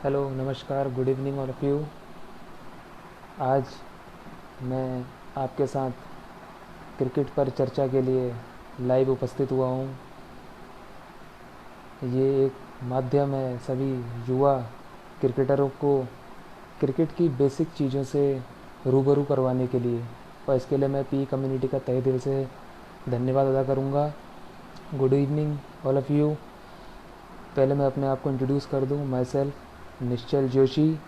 Hello, नमस्कार, good evening all of you. आज मैं आपके साथ क्रिकेट पर चर्चा के लिए लाइव उपस्थित हुआ हूँ। ये एक माध्यम है सभी युवा क्रिकेटरों को क्रिकेट की बेसिक चीज़ों से रूबरू करवाने के लिए, और इसके लिए मैं पी कम्युनिटी का तहे दिल से धन्यवाद अदा करूँगा। Good evening all of you. पहले मैं अपने आप को इंट्रोड्यूस कर दूँ। Myself Nishchal Joshi,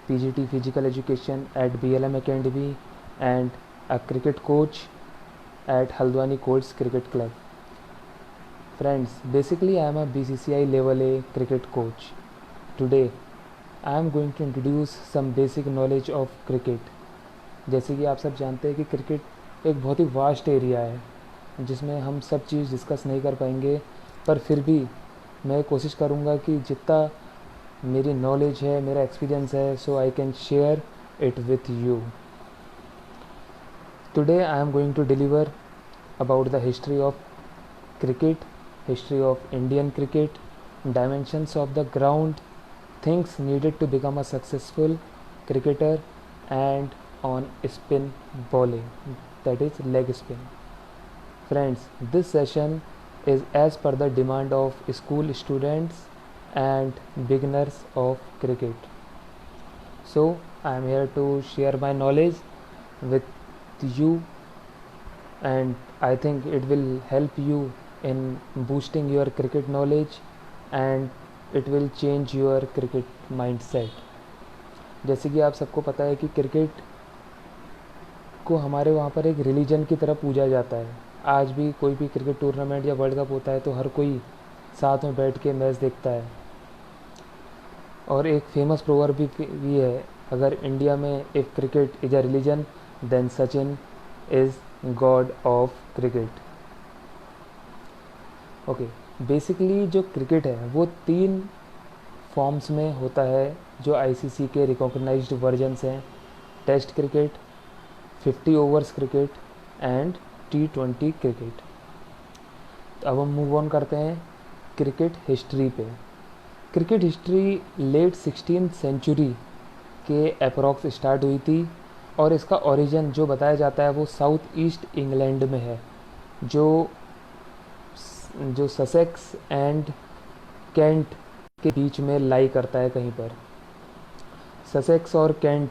PGT Physical Education at BLM Academy and a cricket coach at Haldwani Colts Cricket Club. Friends, basically I am a BCCI level A cricket coach. Today I am going to introduce some basic knowledge of cricket. जैसे कि आप सब जानते हैं कि cricket एक बहुत ही vast area है जिसमें हम सब चीज़ डिस्कस नहीं कर पाएंगे, पर फिर भी मैं कोशिश करूँगा कि जितना मेरी नॉलेज है, मेरा एक्सपीरियंस है, so I can share it with you. Today I am going to deliver about the history of cricket, history of Indian cricket, dimensions of the ground, things needed to become a successful cricketer, and on spin bowling, that is leg spin. Friends, this session is as per the demand of school students and beginners of cricket. So I am here to share my knowledge with you, and I think it will help you in boosting your cricket knowledge and it will change your cricket mindset. जैसे कि आप सबको पता है कि cricket को हमारे वहाँ पर एक रिलीजन की तरह पूजा जाता है। आज भी कोई भी क्रिकेट टूर्नामेंट या वर्ल्ड कप होता है तो हर कोई साथ में बैठ के मैच देखता है। और एक फेमस प्रोवर्ब भी है, अगर इंडिया में if cricket is a religion then Sachin is god of cricket. Okay, basically जो क्रिकेट है वो 3 फॉर्म्स में होता है जो आईसीसी के रिकॉग्नाइज्ड वर्जन्स हैं। Test cricket, 50 overs cricket and T20 cricket. तो अब हम मूव ऑन करते हैं क्रिकेट हिस्ट्री पे। Cricket history late 16th century के अप्रॉक्स स्टार्ट हुई थी और इसका ओरिजिन जो बताया जाता है वो साउथ ईस्ट इंग्लैंड में है, जो ससेक्स एंड कैंट के बीच में लाई करता है कहीं पर। ससेक्स और कैंट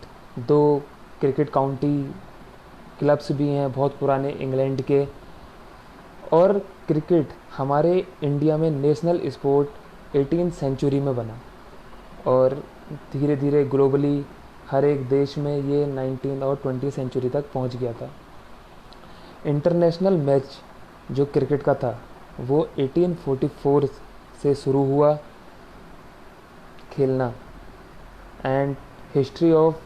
2 क्रिकेट काउंटी क्लब्स भी हैं बहुत पुराने इंग्लैंड के। और क्रिकेट हमारे इंडिया में नेशनल स्पोर्ट 18th सेंचुरी में बना और धीरे धीरे ग्लोबली हर एक देश में ये 19 और 20 सेंचुरी तक पहुंच गया था। इंटरनेशनल मैच जो क्रिकेट का था वो 1844 से शुरू हुआ खेलना। And history of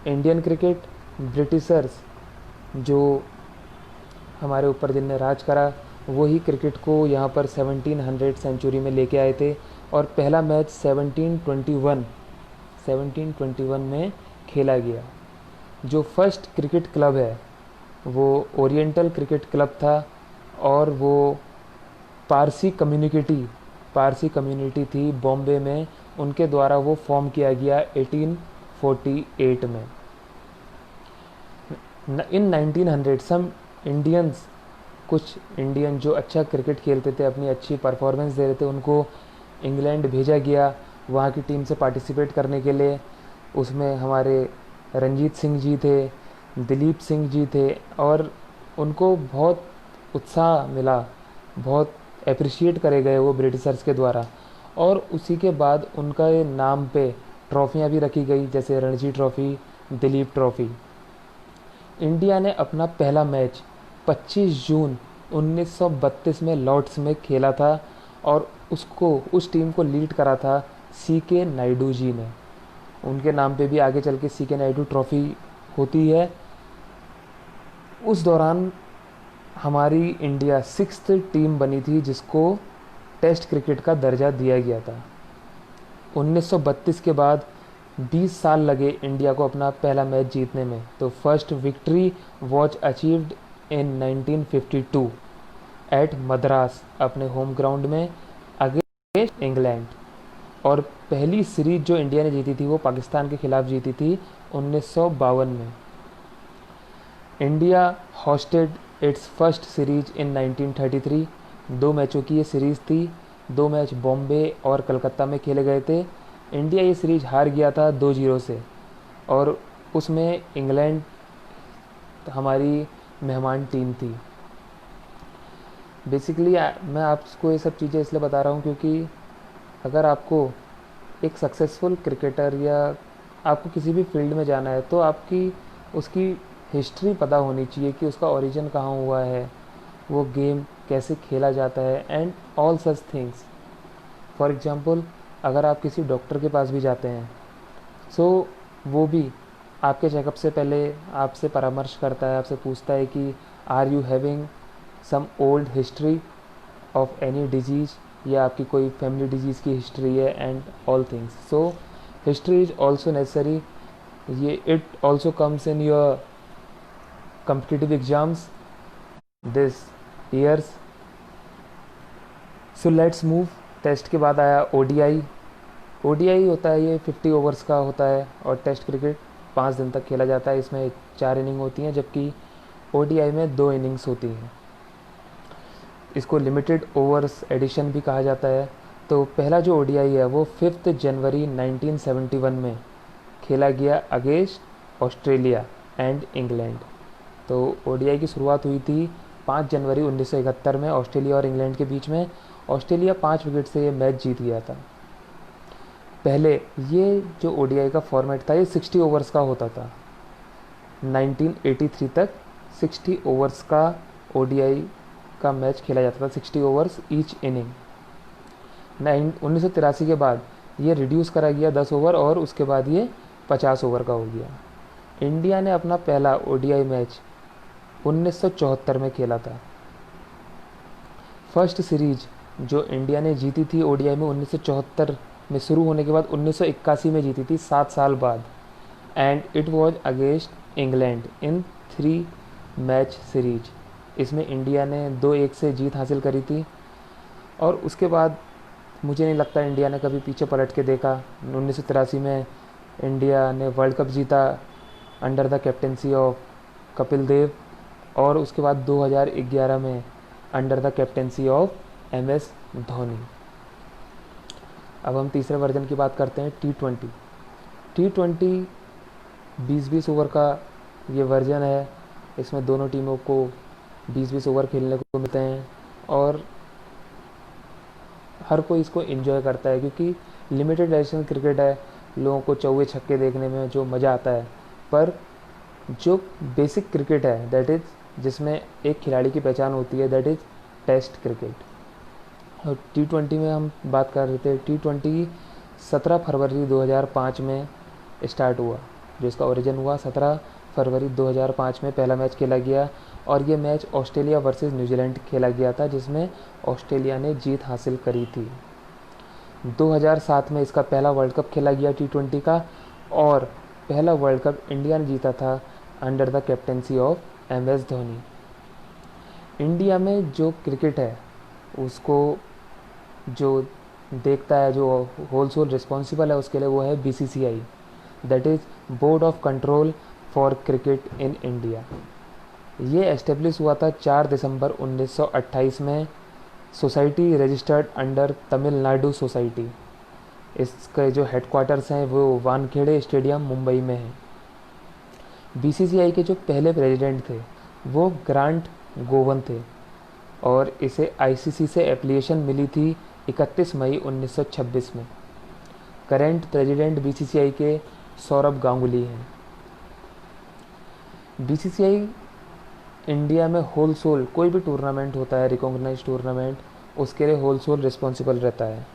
Indian cricket, Britishers जो हमारे ऊपर जिनने राज करा वही क्रिकेट को यहाँ पर 1700 सेंचुरी में लेके आए थे और पहला मैच 1721 में खेला गया। जो फर्स्ट क्रिकेट क्लब है वो ओरिएंटल क्रिकेट क्लब था और वो पारसी कम्युनिटी थी बॉम्बे में, उनके द्वारा वो फॉर्म किया गया 1848 में। इन 1900 सम इंडियंस, कुछ इंडियन जो अच्छा क्रिकेट खेलते थे, अपनी अच्छी परफॉर्मेंस दे रहे थे, उनको इंग्लैंड भेजा गया वहाँ की टीम से पार्टिसिपेट करने के लिए। उसमें हमारे रंजीत सिंह जी थे, दिलीप सिंह जी थे और उनको बहुत उत्साह मिला, बहुत अप्रिशिएट करे गए वो ब्रिटिशर्स के द्वारा। और उसी के बाद उनका नाम पे ट्रॉफियाँ भी रखी गई, जैसे Ranji trophy, Dilip trophy. India ने अपना पहला मैच 25 जून 1932 में लॉर्ड्स में खेला था और उस टीम को लीड करा था CK नायडू जी ने। उनके नाम पे भी आगे चल के CK नायडू ट्रॉफ़ी होती है। उस दौरान हमारी इंडिया 6th टीम बनी थी जिसको टेस्ट क्रिकेट का दर्जा दिया गया था। 1932 के बाद 20 साल लगे इंडिया को अपना पहला मैच जीतने में। तो first victory was achieved in 1952 at Madras, अपने होम ग्राउंड में अगेंस्ट इंग्लैंड। और पहली सीरीज जो इंडिया ने जीती थी वो पाकिस्तान के खिलाफ जीती थी 1952 में। India hosted it's first series in 1933। 2 मैचों की ये सीरीज़ थी। 2 मैच बॉम्बे और कलकत्ता में खेले गए थे। इंडिया ये सीरीज हार गया था 2-0 से, और उसमें इंग्लैंड हमारी मेहमान टीम थी। बेसिकली मैं आपको ये सब चीज़ें इसलिए बता रहा हूँ क्योंकि अगर आपको एक सक्सेसफुल क्रिकेटर या आपको किसी भी फील्ड में जाना है तो आपकी उसकी हिस्ट्री पता होनी चाहिए कि उसका ओरिजिन कहाँ हुआ है, वो गेम कैसे खेला जाता है, and all such things. For example, अगर आप किसी डॉक्टर के पास भी जाते हैं सो वो भी आपके चेकअप से पहले आपसे परामर्श करता है, आपसे पूछता है कि are you having some old history of any disease, या आपकी कोई फैमिली डिजीज़ की हिस्ट्री है, and all things. So history is also necessary. ये it also comes in your competitive exams this years. So let's move. Test के बाद आया ODI. ODI होता है ये 50 ओवर्स का होता है, और टेस्ट क्रिकेट 5 दिन तक खेला जाता है। इसमें 4 इनिंग होती हैं, जबकि ओडीआई में 2 इनिंग्स होती हैं। इसको लिमिटेड ओवर्स एडिशन भी कहा जाता है। तो पहला जो ओडीआई है वो 5 जनवरी 1971 में खेला गया अगेंस्ट ऑस्ट्रेलिया एंड इंग्लैंड। तो ओडीआई की शुरुआत हुई थी 5 जनवरी 1971 में ऑस्ट्रेलिया और इंग्लैंड के बीच में। ऑस्ट्रेलिया 5 विकेट से ये मैच जीत गया था। पहले ये जो ओडीआई का फॉर्मेट था ये 60 ओवर्स का होता था। 1983 तक 60 ओवर्स का ओडीआई का मैच खेला जाता था, 60 ओवर्स ईच इनिंग। 1983 के बाद ये रिड्यूस करा गया 10 ओवर, और उसके बाद ये 50 ओवर का हो गया। इंडिया ने अपना पहला ओडीआई मैच 1974 में खेला था। फर्स्ट सीरीज जो इंडिया ने जीती थी ओडीआई में 1974 में शुरू होने के बाद 1981 में जीती थी, 7 साल बाद, and it was against England in 3 match series. इसमें इंडिया ने 2-1 से जीत हासिल करी थी, और उसके बाद मुझे नहीं लगता इंडिया ने कभी पीछे पलट के देखा। 1983 में इंडिया ने वर्ल्ड कप जीता under the captaincy of Kapil Dev, और उसके बाद 2011 में under the captaincy of MS Dhoni. अब हम तीसरे वर्जन की बात करते हैं, T20। T20 20-20 ओवर का ये वर्जन है। इसमें दोनों टीमों को 20-20 ओवर खेलने को मिलते हैं, और हर कोई इसको एंजॉय करता है क्योंकि लिमिटेड एडिशन क्रिकेट है। लोगों को चौके छक्के देखने में जो मज़ा आता है, पर जो बेसिक क्रिकेट है दैट इज़ जिसमें एक खिलाड़ी की पहचान होती है, दैट इज़ टेस्ट क्रिकेट। और T20 में हम बात कर रहे थे। T20 17 फरवरी 2005 में स्टार्ट हुआ, जो इसका ओरिजिन हुआ 17 फरवरी 2005 में पहला मैच खेला गया, और ये मैच ऑस्ट्रेलिया वर्सेस न्यूजीलैंड खेला गया था, जिसमें ऑस्ट्रेलिया ने जीत हासिल करी थी। 2007 में इसका पहला वर्ल्ड कप खेला गया T20 का, और पहला वर्ल्ड कप इंडिया ने जीता था under the captaincy of MS Dhoni. India में जो क्रिकेट है उसको जो देखता है, जो होल सोल रिस्पॉन्सिबल है उसके लिए, वो है BCCI, that is board of control for cricket in India. ये एस्टेब्लिश हुआ था 4 दिसंबर 1928 में। Society registered under Tamil Nadu society. इसके जो हेडक्वार्टर्स हैं वो वानखेड़े स्टेडियम मुंबई में है। BCCI के जो पहले प्रेसिडेंट थे वो ग्रांट गोवन थे, और इसे ICC से एप्लीकेशन मिली थी 31 मई 1926 में। करेंट प्रेसिडेंट BCCI के सौरभ गांगुली हैं। BCCI इंडिया में होल सोल कोई भी टूर्नामेंट होता है, रिकॉग्नाइज टूर्नामेंट, उसके लिए होल सोल रिस्पॉन्सिबल रहता है।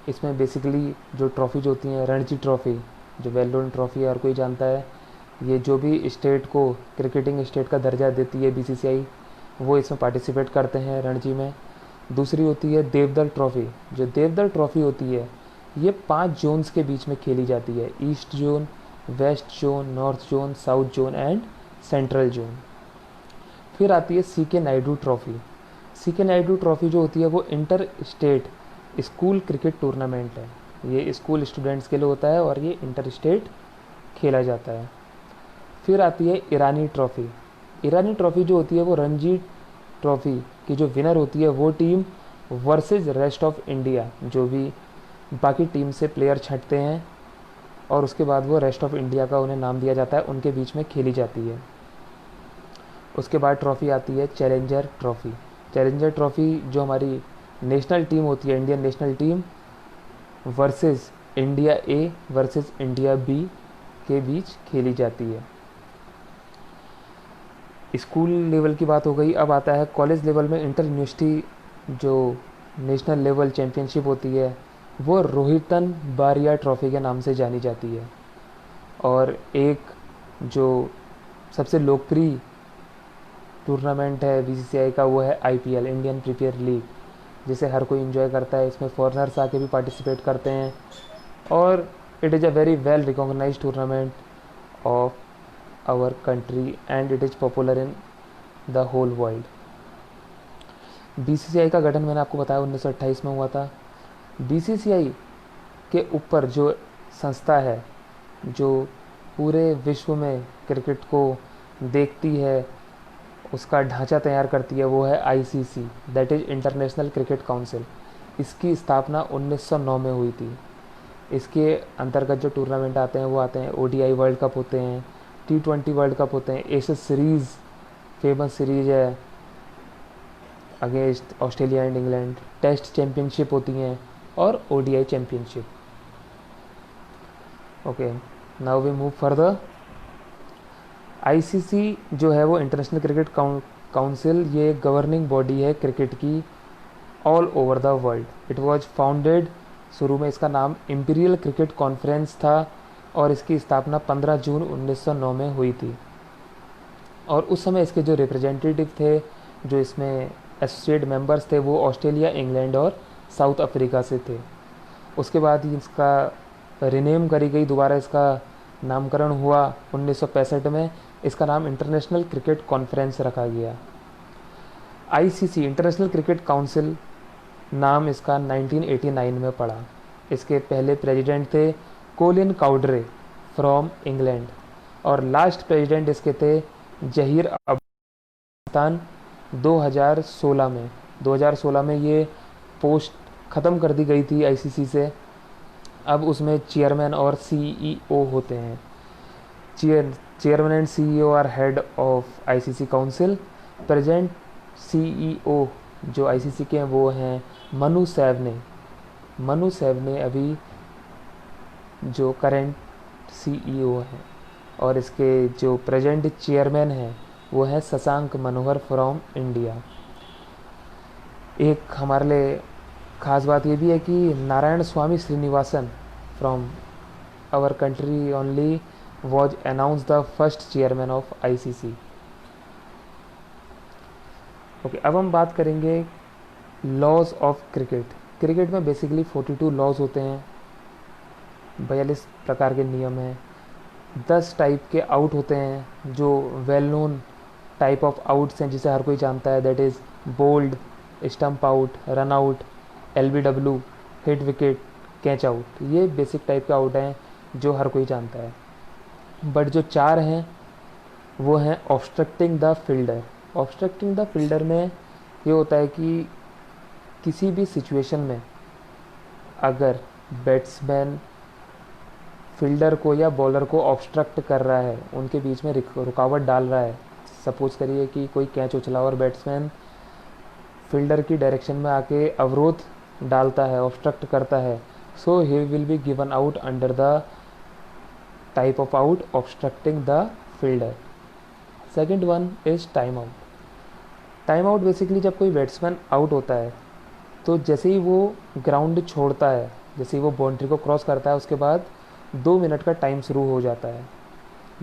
इसमें बेसिकली जो ट्रॉफीज होती हैं, रणजी ट्रॉफ़ी जो वेल नोन ट्रॉफ़ी है, हर कोई जानता है, ये जो भी स्टेट को क्रिकेटिंग स्टेट का दर्जा देती है BCCI, वो इसमें पार्टिसिपेट करते हैं रणजी में। दूसरी होती है देवदल ट्रॉफ़ी। जो देवदल ट्रॉफ़ी होती है ये 5 जोन्स के बीच में खेली जाती है, east zone, west zone, north zone, south zone and central zone. फिर आती है CK Naidu trophy. CK Naidu trophy जो होती है वो inter state school cricket tournament है। ये स्कूल स्टूडेंट्स के लिए होता है और ये इंटर स्टेट खेला जाता है। फिर आती है ईरानी ट्रॉफ़ी। ईरानी ट्रॉफ़ी जो होती है वो रणजी ट्रॉफ़ी की जो विनर होती है वो team versus rest of India, जो भी बाकी टीम से प्लेयर छंटते हैं और उसके बाद वो रेस्ट ऑफ इंडिया का उन्हें नाम दिया जाता है, उनके बीच में खेली जाती है। उसके बाद ट्रॉफ़ी आती है चैलेंजर ट्रॉफ़ी। चैलेंजर ट्रॉफ़ी जो हमारी नेशनल टीम होती है, Indian national team versus India A versus India B के बीच खेली जाती है। स्कूल लेवल की बात हो गई। अब आता है कॉलेज लेवल में इंटर यूनिवर्सिटी जो नेशनल लेवल चैम्पियनशिप होती है वो रोहितन बारिया ट्रॉफ़ी के नाम से जानी जाती है। और एक जो सबसे लोकप्रिय टूर्नामेंट है बीसीसीआई का वो है आईपीएल, इंडियन प्रीमियर लीग, जिसे हर कोई इन्जॉय करता है। इसमें फॉरेनर्स आके भी पार्टिसिपेट करते हैं और it is a very well recognised tournament of our country and it is popular in the whole world. BCCI का गठन मैंने आपको बताया 1928 में हुआ था। बीसीसीआई के ऊपर जो संस्था है जो पूरे विश्व में क्रिकेट को देखती है, उसका ढांचा तैयार करती है, वो है ICC, that is international cricket council. इसकी स्थापना 1909 में हुई थी। इसके अंतर्गत जो टूर्नामेंट आते हैं वो आते हैं ओडीआई वर्ल्ड कप होते हैं, T20 वर्ल्ड कप होते हैं, एशेज सीरीज़ फेमस सीरीज़ है against Australia and England, test championship होती हैं और ODI championship. Okay, now we move further. ICC जो है वो इंटरनेशनल क्रिकेट काउंसिल, ये गवर्निंग बॉडी है क्रिकेट की all over the world. It was founded, शुरू में इसका नाम इंपीरियल क्रिकेट कॉन्फ्रेंस था और इसकी स्थापना 15 जून 1909 में हुई थी। और उस समय इसके जो रिप्रेजेंटेटिव थे, जो इसमें एसोसिएट मेंबर्स थे, वो ऑस्ट्रेलिया, इंग्लैंड और साउथ अफ्रीका से थे। उसके बाद ही इसका रिनेम करी गई, दोबारा इसका नामकरण हुआ 1965 में। इसका नाम इंटरनेशनल क्रिकेट कॉन्फ्रेंस रखा गया। आईसीसी इंटरनेशनल क्रिकेट काउंसिल नाम इसका 1989 में पड़ा। इसके पहले प्रेसिडेंट थे कोलिन काउडरे फ्रॉम इंग्लैंड और लास्ट प्रेसिडेंट इसके थे जहीर अब्बास 2016 में ये पोस्ट ख़त्म कर दी गई थी आईसीसी से। अब उसमें चेयरमैन और सीईओ होते हैं। Chairman and CEO R head of ICC council. Present CEO जो आईसीसी के हैं वो हैं मनु सैवने अभी जो करंट सीईओ हैं। और इसके जो प्रेजेंट चेयरमैन हैं वो है शशांक मनोहर फ्रॉम इंडिया। एक हमारे लिए ख़ास बात ये भी है कि Narayana Swami Srinivasan from our country only was announce the first chairman of ICC. Okay, अब हम बात करेंगे लॉज ऑफ क्रिकेट। क्रिकेट में बेसिकली 42 लॉज होते हैं, 42 प्रकार के नियम हैं। 10 टाइप के आउट होते हैं जो well known type of outs हैं जिसे हर कोई जानता है, that is bowled, stump out, run out, LBW, hit wicket, catch out. ये बेसिक टाइप के आउट हैं जो हर कोई जानता है। बट जो 4 हैं वो हैं obstructing the fielder. Obstructing the fielder में ये होता है कि किसी भी सिचुएशन में अगर बैट्समैन फील्डर को या बॉलर को ऑब्स्ट्रक्ट कर रहा है, उनके बीच में रुकावट डाल रहा है, सपोज करिए कि कोई कैच उछला और बैट्समैन फील्डर की डायरेक्शन में आके अवरोध डालता है, ऑब्स्ट्रक्ट करता है, so he will be given out under the type of out obstructing the fielder. Second one is time out. Time out basically जब कोई बैट्समैन आउट होता है तो जैसे ही वो ग्राउंड छोड़ता है, जैसे ही वो बाउंड्री को क्रॉस करता है, उसके बाद 2 मिनट का टाइम शुरू हो जाता है।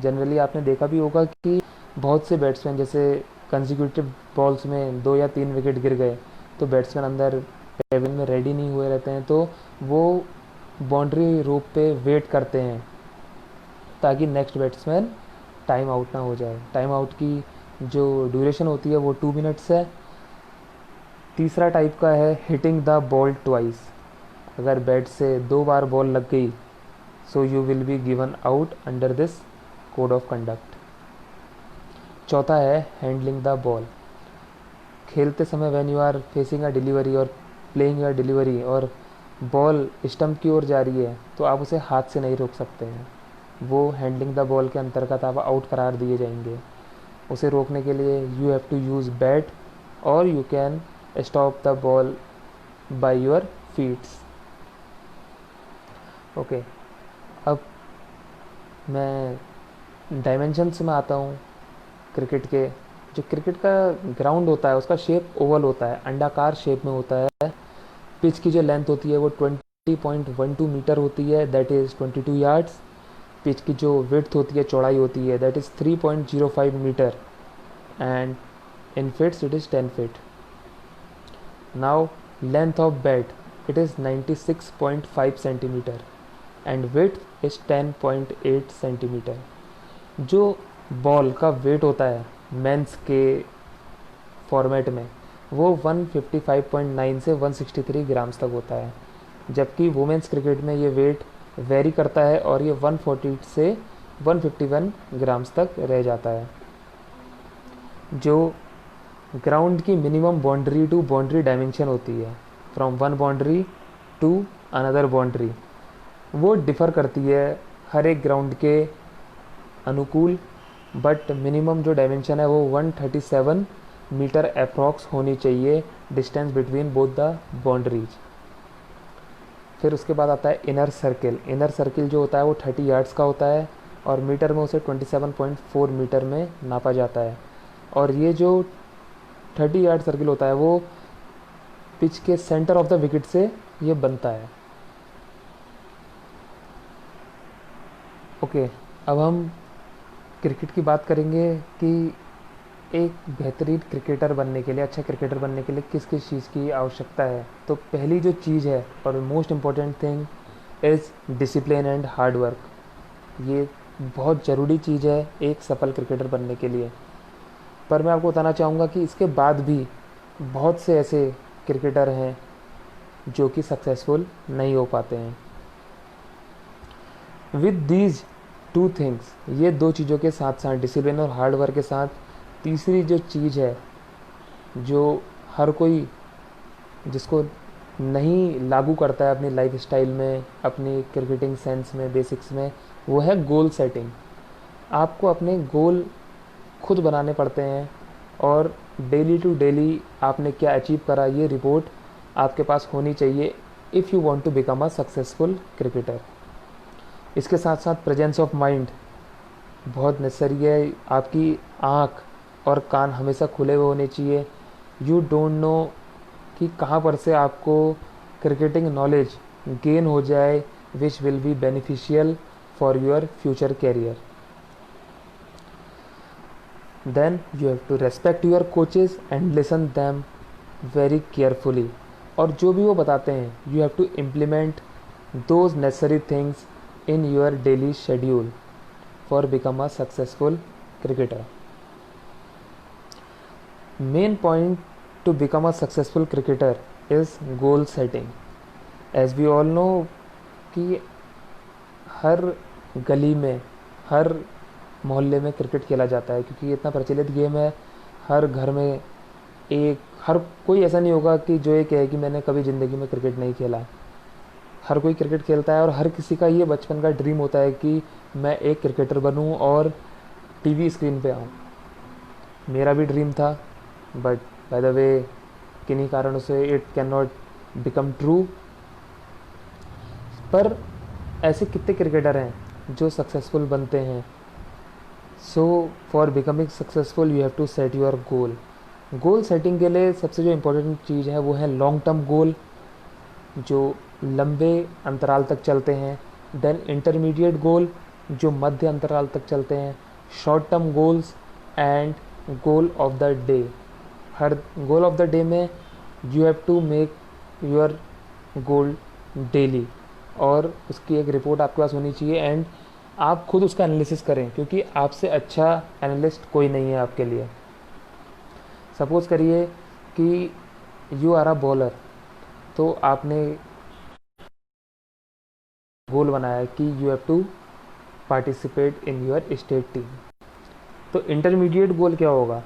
जनरली आपने देखा भी होगा कि बहुत से बैट्समैन जैसे कंसिक्यूटिव बॉल्स में 2 या 3 विकेट गिर गए तो बैट्समैन अंदर टेबल में रेडी नहीं हुए रहते हैं, तो वो बाउंड्री रोप पे वेट करते हैं ताकि नेक्स्ट बैट्समैन टाइम आउट ना हो जाए। टाइम आउट की जो ड्यूरेशन होती है वो 2 मिनट्स है। तीसरा टाइप का है हिटिंग द बॉल ट्वाइस। अगर बैट से 2 बार बॉल लग गई, so you will be given out under this code of conduct. चौथा है हैंडलिंग द बॉल। खेलते समय when you are facing a delivery और प्लेइंग अ डिलीवरी और बॉल स्टंप की ओर जा रही है, तो आप उसे हाथ से नहीं रोक सकते हैं, वो हैंडलिंग द बॉल के अंतर्गत आप आउट करार दिए जाएंगे। उसे रोकने के लिए you have to use bat और you can stop the ball by your feets. Okay, अब मैं डायमेंशंस में आता हूँ क्रिकेट के। जो क्रिकेट का ग्राउंड होता है उसका शेप ओवल होता है, अंडाकार शेप में होता है। पिच की जो लेंथ होती है वो 20.12 मीटर होती है, दैट इज़ 22 यार्ड्स। पिच की जो विड्थ होती है, चौड़ाई होती है, that is 3.05 metre, and in feet it is 10 feet. Now length of bat, it is 96.5 centimetre and width is 10.8 centimetre. जो बॉल का वेट होता है मेंस के फॉर्मेट में, वो 155.9 से 163 ग्राम्स तक होता है, जबकि वुमेंस क्रिकेट में ये वेट वेरी करता है और ये 140 से 151 ग्राम्स तक रह जाता है। जो ग्राउंड की minimum boundary to boundary dimension होती है, from one boundary to another boundary, वो डिफ़र करती है हर एक ग्राउंड के अनुकूल, बट मिनिमम जो डायमेंशन है वो 137 मीटर अप्रॉक्स होनी चाहिए, distance between both the boundaries. फिर उसके बाद आता है इनर सर्किल। इनर सर्किल जो होता है वो 30 यार्ड्स का होता है और मीटर में उसे 27.4 मीटर में नापा जाता है। और ये जो 30 यार्ड सर्किल होता है वो पिच के सेंटर ऑफ द विकेट से ये बनता है। ओके, अब हम क्रिकेट की बात करेंगे कि एक बेहतरीन क्रिकेटर बनने के लिए, अच्छा क्रिकेटर बनने के लिए किस किस चीज़ की आवश्यकता है। तो पहली जो चीज़ है और most important thing is discipline and hard work. ये बहुत ज़रूरी चीज़ है एक सफल क्रिकेटर बनने के लिए। पर मैं आपको बताना चाहूँगा कि इसके बाद भी बहुत से ऐसे क्रिकेटर हैं जो कि सक्सेसफुल नहीं हो पाते हैं। विद दीज टू थिंग्स, ये दो चीज़ों के साथ साथ, डिसिप्लिन और हार्ड वर्क के साथ, तीसरी जो चीज़ है जो हर कोई जिसको नहीं लागू करता है अपनी लाइफ स्टाइल में, अपनी क्रिकेटिंग सेंस में, बेसिक्स में, वो है गोल सेटिंग। आपको अपने गोल खुद बनाने पड़ते हैं और डेली टू डेली आपने क्या अचीव करा ये रिपोर्ट आपके पास होनी चाहिए if you want to become a successful cricketer. इसके साथ साथ प्रेजेंस ऑफ माइंड बहुत नेसेसरी है। आपकी आँख और कान हमेशा खुले हुए होने चाहिए। यू डोंट नो कि कहाँ पर से आपको क्रिकेटिंग नॉलेज गेन हो जाए which will be beneficial for your future career. Then you have to respect your coaches and listen them very carefully. और जो भी वो बताते हैं you have to implement those necessary things in your daily schedule for become a successful cricketer. Main point to become a successful cricketer is goal setting. As we all know कि हर गली में, हर मोहल्ले में क्रिकेट खेला जाता है क्योंकि ये इतना प्रचलित गेम है। हर घर में हर कोई ऐसा नहीं होगा कि जो ये कहे कि मैंने कभी ज़िंदगी में क्रिकेट नहीं खेला। हर कोई क्रिकेट खेलता है और हर किसी का ये बचपन का ड्रीम होता है कि मैं एक क्रिकेटर बनूं और टीवी स्क्रीन पे आऊं। मेरा भी ड्रीम था, बट बाय द वे किन्हीं कारणों से it can not become true. पर ऐसे कितने क्रिकेटर हैं जो सक्सेसफुल बनते हैं। So for becoming successful you have to set your goal. Goal setting के लिए सबसे जो इम्पोर्टेंट चीज़ है वो है लॉन्ग टर्म गोल, जो लंबे अंतराल तक चलते हैं। देन इंटरमीडिएट गोल, जो मध्य अंतराल तक चलते हैं। Short term goals and goal of the day. हर गोल ऑफ द डे में you have to make your goal daily और उसकी एक रिपोर्ट आपके पास होनी चाहिए एंड आप खुद उसका एनालिसिस करें क्योंकि आपसे अच्छा एनालिस्ट कोई नहीं है आपके लिए। सपोज़ करिए कि यू आर अ बॉलर, तो आपने गोल बनाया है कि you have to participate in your state team. तो इंटरमीडिएट गोल क्या होगा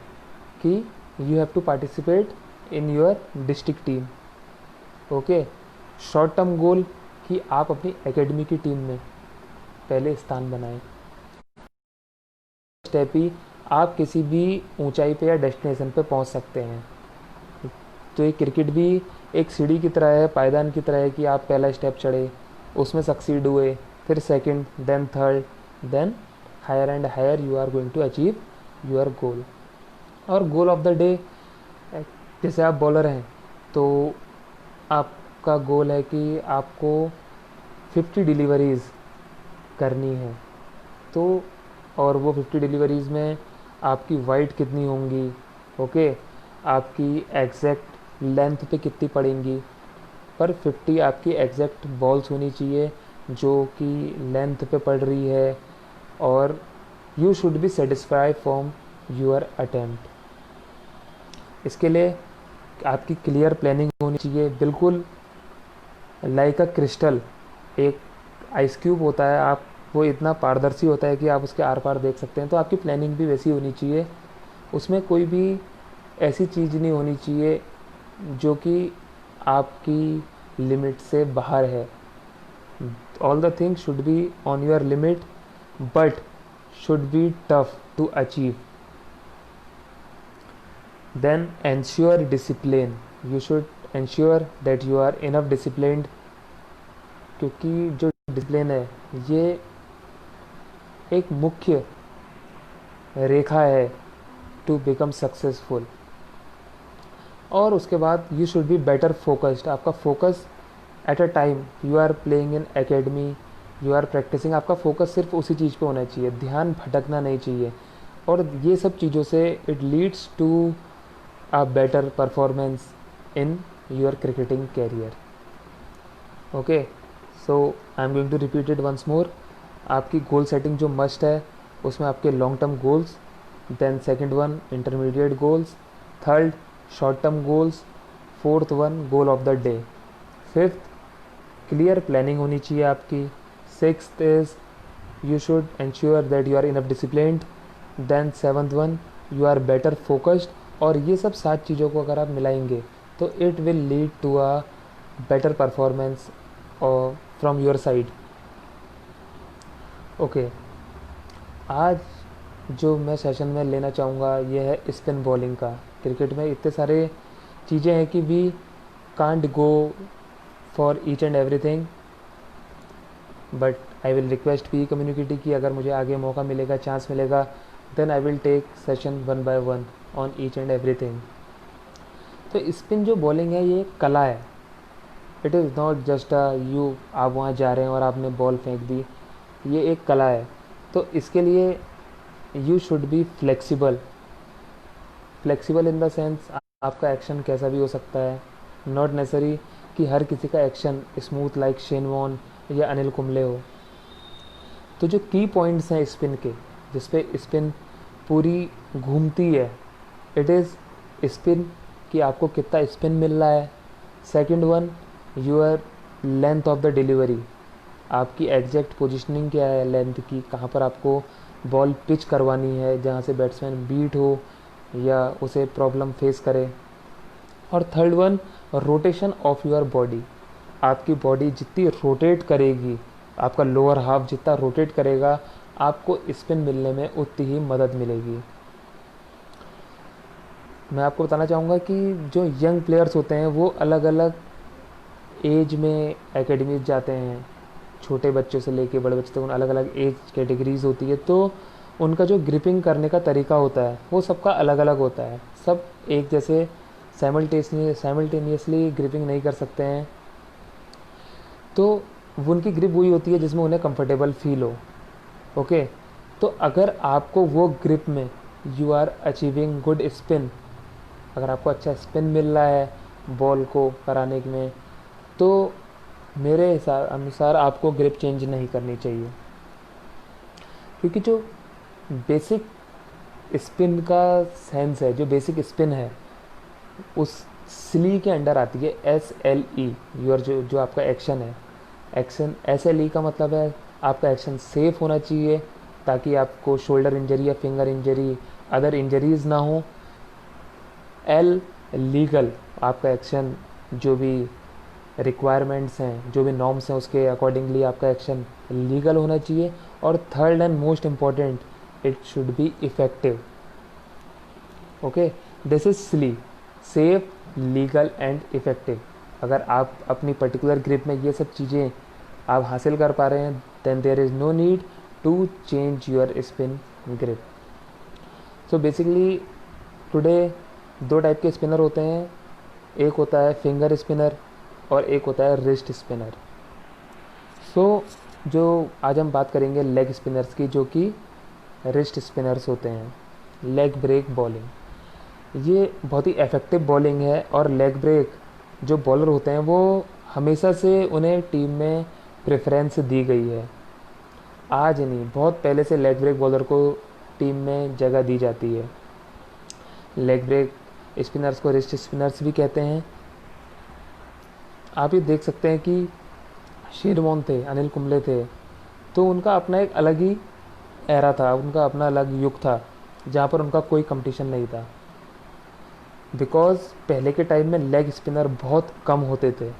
कि you have to participate in your district team. Okay. Short term goal कि आप अपनी एकेडमी की टीम में पहले स्थान बनाएं। स्टेप ही आप किसी भी ऊंचाई पे या डेस्टिनेशन पे पहुंच सकते हैं। तो ये क्रिकेट भी एक सीढ़ी की तरह है, पायदान की तरह है कि आप पहला स्टेप चढ़े, उसमें सक्सीड हुए, फिर second, then third, then higher and higher you are going to achieve your goal. और गोल ऑफ द डे, जैसे आप बॉलर हैं तो आपका गोल है कि आपको 50 डिलीवरीज़ करनी है। तो और वो 50 डिलीवरीज़ में आपकी वाइड कितनी होंगी, ओके, आपकी एग्जैक्ट लेंथ पे कितनी पड़ेंगी, पर 50 आपकी एग्जैक्ट बॉल्स होनी चाहिए जो कि लेंथ पे पड़ रही है, और you should be satisfied from your attempt. इसके लिए आपकी क्लियर प्लानिंग होनी चाहिए, बिल्कुल लाइक अ क्रिस्टल। एक आइस क्यूब होता है, आप वो इतना पारदर्शी होता है कि आप उसके आर पार देख सकते हैं। तो आपकी प्लानिंग भी वैसी होनी चाहिए, उसमें कोई भी ऐसी चीज़ नहीं होनी चाहिए जो कि आपकी लिमिट से बाहर है। All the things should be on your limit but should be tough to achieve. Then ensure discipline, you should ensure that you are enough disciplined, क्योंकि जो डिसिप्लिन है ये एक मुख्य रेखा है टू बिकम सक्सेसफुल। और उसके बाद you should be better focused, आपका focus at a time you are playing in academy, you are practising, आपका फोकस सिर्फ उसी चीज़ पे होना चाहिए, ध्यान भटकना नहीं चाहिए। और ये सब चीज़ों से it leads to a better performance in your cricketing career. Okay, so I am going to repeat it once more. आपकी गोल सेटिंग जो मस्ट है उसमें आपके long term goals, then second one intermediate goals, third short term goals, fourth one goal of the day, fifth clear planning होनी चाहिए आपकी, sixth is you should ensure that you are enough disciplined, then seventh one you are better focused. और ये सब 7 चीज़ों को अगर आप मिलाएंगे तो it will lead to a better performance from your side. Okay, आज जो मैं सेशन में लेना चाहूँगा ये है स्पिन बॉलिंग का। क्रिकेट में इतने सारे चीज़ें हैं कि we can't go for each and everything, but I will request P community की अगर मुझे आगे मौका मिलेगा, चांस मिलेगा, then I will take session one by one on each and everything. तो स्पिन जो बॉलिंग है ये एक कला है, it is not just you आप वहाँ जा रहे हैं और आपने बॉल फेंक दी, ये एक कला है। तो इसके लिए you should be flexible, flexible in the sense आपका एक्शन कैसा भी हो सकता है, नॉट नेसेसरी कि हर किसी का action smooth like Shane Warne या अनिल कुंबले हो। तो जो की पॉइंट्स हैं स्पिन के, जिसपे स्पिन पूरी घूमती है, इट इज़ स्पिन कि आपको कितना स्पिन मिल रहा है, second one your length of the delivery, आपकी एग्जैक्ट पोजीशनिंग क्या है लेंथ की, कहाँ पर आपको बॉल पिच करवानी है जहाँ से बैट्समैन बीट हो या उसे प्रॉब्लम फेस करे, और third one rotation of your body, आपकी बॉडी जितनी रोटेट करेगी, आपका लोअर हाफ जितना रोटेट करेगा, आपको स्पिन मिलने में उतनी ही मदद मिलेगी। मैं आपको बताना चाहूँगा कि जो यंग प्लेयर्स होते हैं वो अलग अलग एज में एकेडमीज जाते हैं, छोटे बच्चों से लेके बड़े बच्चे तक उन अलग अलग एज कैटेगरीज होती है। तो उनका जो ग्रिपिंग करने का तरीका होता है वो सबका अलग अलग होता है, सब एक जैसे साइमल्टेनियसली ग्रिपिंग नहीं कर सकते हैं। तो उनकी ग्रिप वही होती है जिसमें उन्हें कंफर्टेबल फील हो। ओके, तो अगर आपको वो ग्रिप में you are achieving good spin, अगर आपको अच्छा स्पिन मिल रहा है बॉल को कराने में, तो मेरे हिसाब अनुसार आपको ग्रिप चेंज नहीं करनी चाहिए, क्योंकि जो बेसिक स्पिन का सेंस है, जो बेसिक स्पिन है उस स्ली के अंडर आती है, SLE, योर जो आपका एक्शन है, एक्शन SLE का मतलब है आपका एक्शन सेफ होना चाहिए ताकि आपको शोल्डर इंजरी या फिंगर इंजरी अदर इंजरीज ना हो। L लीगल, आपका एक्शन जो भी रिक्वायरमेंट्स हैं, जो भी नॉर्म्स हैं, उसके अकॉर्डिंगली आपका एक्शन लीगल होना चाहिए। और third and most important, it should be effective. Okay, this is SLE, safe, legal and effective. अगर आप अपनी पर्टिकुलर ग्रिप में ये सब चीज़ें आप हासिल कर पा रहे हैं, then there is no need to change your spin grip. So basically today 2 type के स्पिनर होते हैं, एक होता है फिंगर स्पिनर और एक होता है रिस्ट स्पिनर। सो जो आज हम बात करेंगे लेग स्पिनर्स की, जो कि रिस्ट स्पिनर्स होते हैं। लेग ब्रेक बॉलिंग, ये बहुत ही इफ़ेक्टिव बॉलिंग है। और लेग ब्रेक जो बॉलर होते हैं वो हमेशा से उन्हें टीम में प्रेफरेंस दी गई है। आज नहीं, बहुत पहले से लेग ब्रेक बॉलर को टीम में जगह दी जाती है। लेग ब्रेक स्पिनर्स को रिस्ट स्पिनर्स भी कहते हैं। आप ये देख सकते हैं कि शेरवॉन थे, अनिल कुंबले थे, तो उनका अपना एक अलग ही एरा था, उनका अपना अलग युग था जहाँ पर उनका कोई कंपटीशन नहीं था। बिकॉज़ पहले के टाइम में लेग स्पिनर बहुत कम होते थे,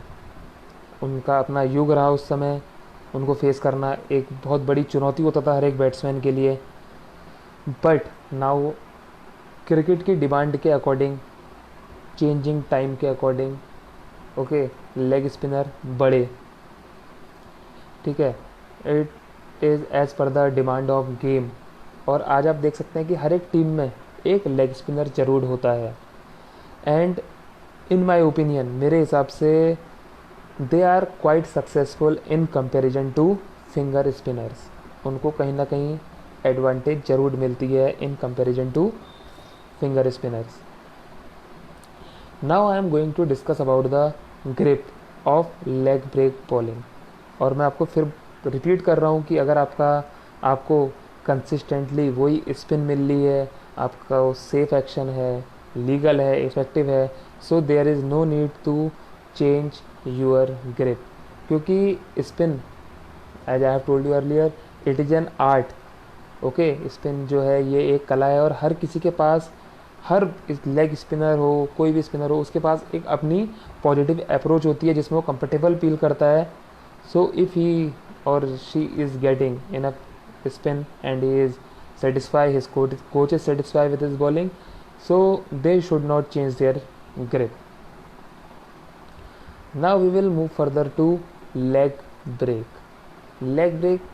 उनका अपना युग रहा उस समय, उनको फेस करना एक बहुत बड़ी चुनौती होता था हर एक बैट्समैन के लिए। बट नाउ क्रिकेट की डिमांड के अकॉर्डिंग, चेंजिंग टाइम के अकॉर्डिंग, ओके, लेग स्पिनर बड़े, ठीक है, it is as per the demand of game. और आज आप देख सकते हैं कि हर एक टीम में एक लेग स्पिनर जरूर होता है। एंड इन माई ओपिनियन, मेरे हिसाब से they are quite successful in comparison to finger spinners. उनको कहीं ना कहीं एडवांटेज ज़रूर मिलती है in comparison to finger spinners. Now I am going to discuss about the grip of leg break bowling. और मैं आपको फिर रिपीट कर रहा हूँ कि अगर आपको कंसिस्टेंटली वही स्पिन मिल रही है, आपका वो सेफ एक्शन है, लीगल है, इफ़ेक्टिव है, so there is no need to change your grip. क्योंकि spin, as I have told you earlier, it is an art. Okay, spin जो है ये एक कला है और हर किसी के पास, हर लेग स्पिनर हो, कोई भी स्पिनर हो, उसके पास एक अपनी पॉजिटिव अप्रोच होती है जिसमें वो कंफर्टेबल फील करता है। सो इफ़ ही और she is getting enough spin and he is satisfied, his coach is satisfied with his bowling, so they should not change their grip. Now we will move further to leg break. Leg break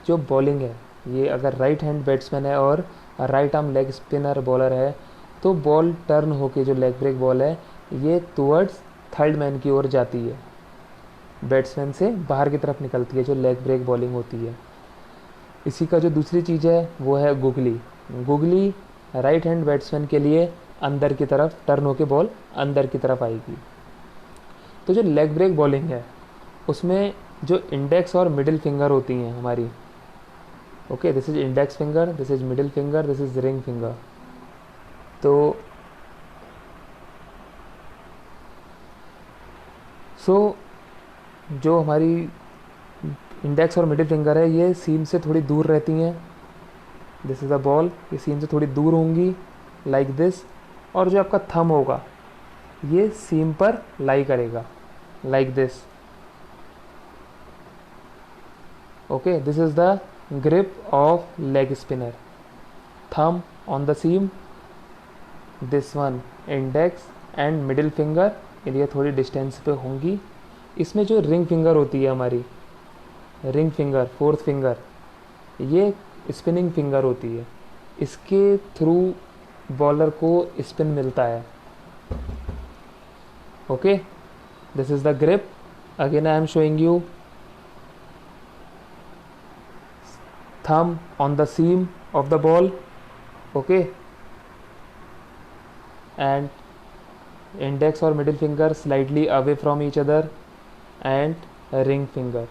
जो bowling है, ये अगर right hand batsman है और right arm leg spinner bowler है, तो ball turn होके जो लेग ब्रेक बॉल है ये टुवर्ड्स थर्ड मैन की ओर जाती है, बैट्समैन से बाहर की तरफ निकलती है जो लेग ब्रेक बॉलिंग होती है। इसी का जो दूसरी चीज़ है वो है googly. Googly right hand batsman के लिए अंदर की तरफ टर्न होके बॉल अंदर की तरफ आएगी। तो जो लेग ब्रेक बॉलिंग है उसमें जो इंडेक्स और मिडिल फिंगर होती हैं हमारी, okay, this is index finger, this is middle finger, this is ring finger. तो जो हमारी इंडेक्स और मिडिल फिंगर है ये सीम से थोड़ी दूर रहती हैं। दिस इज़ द बॉल, ये सीम से थोड़ी दूर होंगी लाइक दिस। और जो आपका थंब होगा ये सीम पर लाई करेगा like this. Okay, this is the grip of leg spinner. Thumb on the seam, this one index and middle finger, ये थोड़ी डिस्टेंस पे होंगी। इसमें जो रिंग फिंगर होती है हमारी, रिंग फिंगर, फोर्थ फिंगर, ये स्पिनिंग फिंगर होती है, इसके थ्रू बॉलर को स्पिन मिलता है। Okay, this is the grip. Again I am showing you thumb on the seam of the ball, okay, and index और middle finger slightly away from each other and ring finger.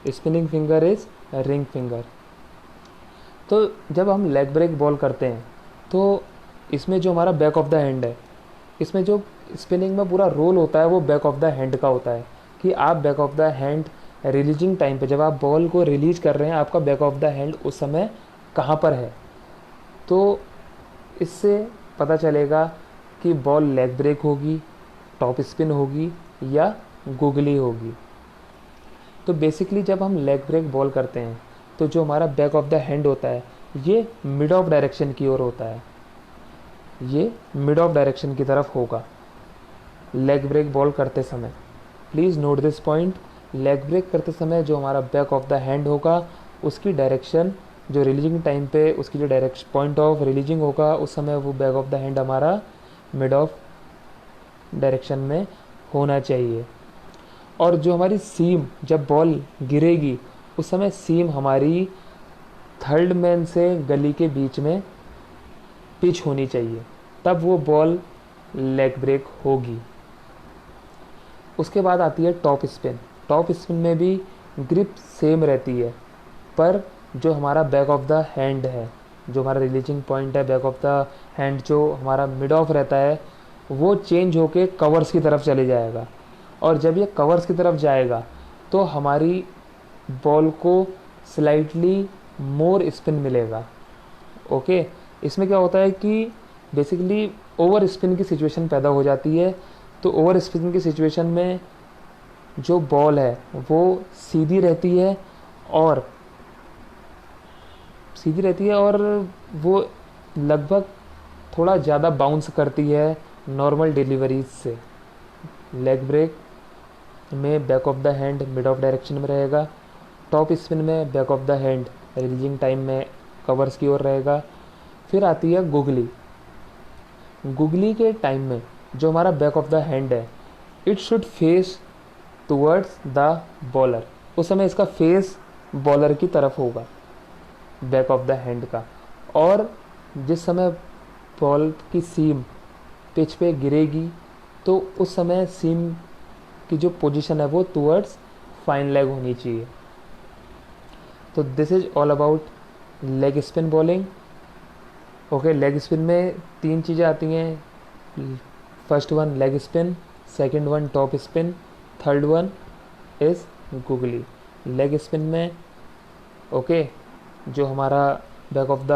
Spinning finger is ring finger. तो जब हम leg break ball करते हैं तो इसमें जो हमारा बैक ऑफ द हैंड है, इसमें जो स्पिनिंग में पूरा रोल होता है वो बैक ऑफ द हैंड का होता है। कि आप back of the hand releasing time पे, जब आप बॉल को रिलीज कर रहे हैं, आपका बैक ऑफ द हैंड उस समय कहाँ पर है। तो इससे पता चलेगा कि बॉल लेग ब्रेक होगी, टॉप स्पिन होगी या गुगली होगी। तो बेसिकली जब हम लेग ब्रेक बॉल करते हैं तो जो हमारा बैक ऑफ द हैंड होता है ये मिड ऑफ डायरेक्शन की ओर होता है, ये मिड ऑफ डायरेक्शन की तरफ होगा लेग ब्रेक बॉल करते समय। Please note this point, leg break करते समय जो हमारा बैक ऑफ द हैंड होगा उसकी डायरेक्शन जो रिलीजिंग टाइम पे उसकी जो डायरेक्शन पॉइंट ऑफ रिलीजिंग होगा उस समय वो बैक ऑफ द हैंड हमारा मिड ऑफ डायरेक्शन में होना चाहिए। और जो हमारी सीम जब बॉल गिरेगी उस समय सीम हमारी थर्ड मैन से गली के बीच में पिच होनी चाहिए, तब वो बॉल लेग ब्रेक होगी। उसके बाद आती है टॉप स्पिन। टॉप स्पिन में भी ग्रिप सेम रहती है, पर जो हमारा बैक ऑफ द हैंड है, जो हमारा रिलीजिंग पॉइंट है बैक ऑफ द हैंड, जो हमारा मिड ऑफ रहता है वो चेंज होके कवर्स की तरफ चले जाएगा। और जब ये कवर्स की तरफ जाएगा तो हमारी बॉल को स्लाइटली मोर स्पिन मिलेगा। ओके, इसमें क्या होता है कि बेसिकली ओवर स्पिन की सिचुएशन पैदा हो जाती है। तो ओवर स्पिन की सिचुएशन में जो बॉल है वो सीधी रहती है और वो लगभग थोड़ा ज़्यादा बाउंस करती है नॉर्मल डिलीवरीज से। लेग ब्रेक में back of the hand mid of direction में रहेगा, टॉप स्पिन में back of the hand releasing time में कवर्स की ओर रहेगा। फिर आती है गुगली। गुगली के टाइम में जो हमारा बैक ऑफ द हैंड है it should face towards the bowler, उस समय इसका फेस बॉलर की तरफ होगा बैक ऑफ द हैंड का। और जिस समय बॉल की सीम पिच पे गिरेगी तो उस समय सीम की जो पोजीशन है वो टुवर्ड्स फाइन लेग होनी चाहिए। तो this is all about leg spin bowling. Okay, leg spin में 3 चीज़ें आती हैं। First one leg spin, second one top spin, third one is googly. Leg spin में जो हमारा back of the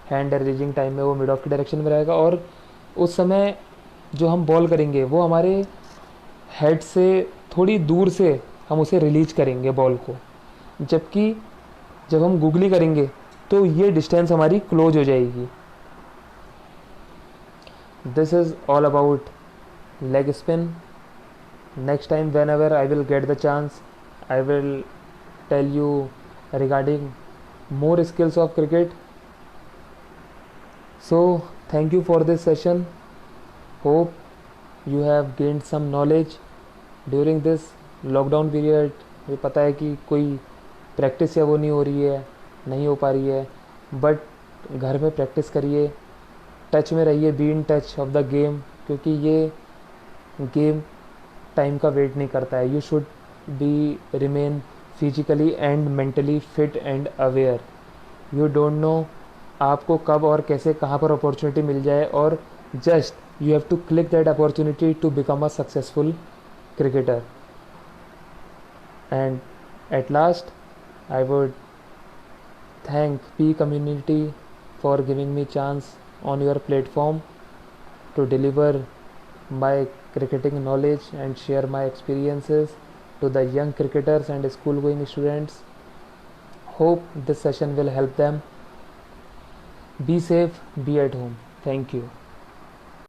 hand releasing time में वो मिड ऑफ की डायरेक्शन में रहेगा और उस समय जो हम बॉल करेंगे वो हमारे हेड से थोड़ी दूर से हम उसे रिलीज करेंगे बॉल को, जबकि जब हम गुगली करेंगे तो ये डिस्टेंस हमारी क्लोज हो जाएगी। This is all about leg spin. Next time whenever I will get the chance I will tell you regarding more skills of cricket. So thank you for this session. Hope you have gained some knowledge during this lockdown period. मुझे पता है कि कोई practice या वो नहीं हो रही है, नहीं हो पा रही है, बट घर में प्रैक्टिस करिए, टच में रहिए, be in touch of the game, क्योंकि ये गेम टाइम का वेट नहीं करता है। You should be remain physically and mentally fit and aware. You don't know आपको कब और कैसे कहाँ पर अपॉर्चुनिटी मिल जाए, और just you have to click that opportunity to become a successful cricketer. And at last, I would thank P community for giving me chance on your platform to deliver my cricketing knowledge and share my experiences to the young cricketers and school going students. Hope this session will help them. Be safe, be at home. Thank you.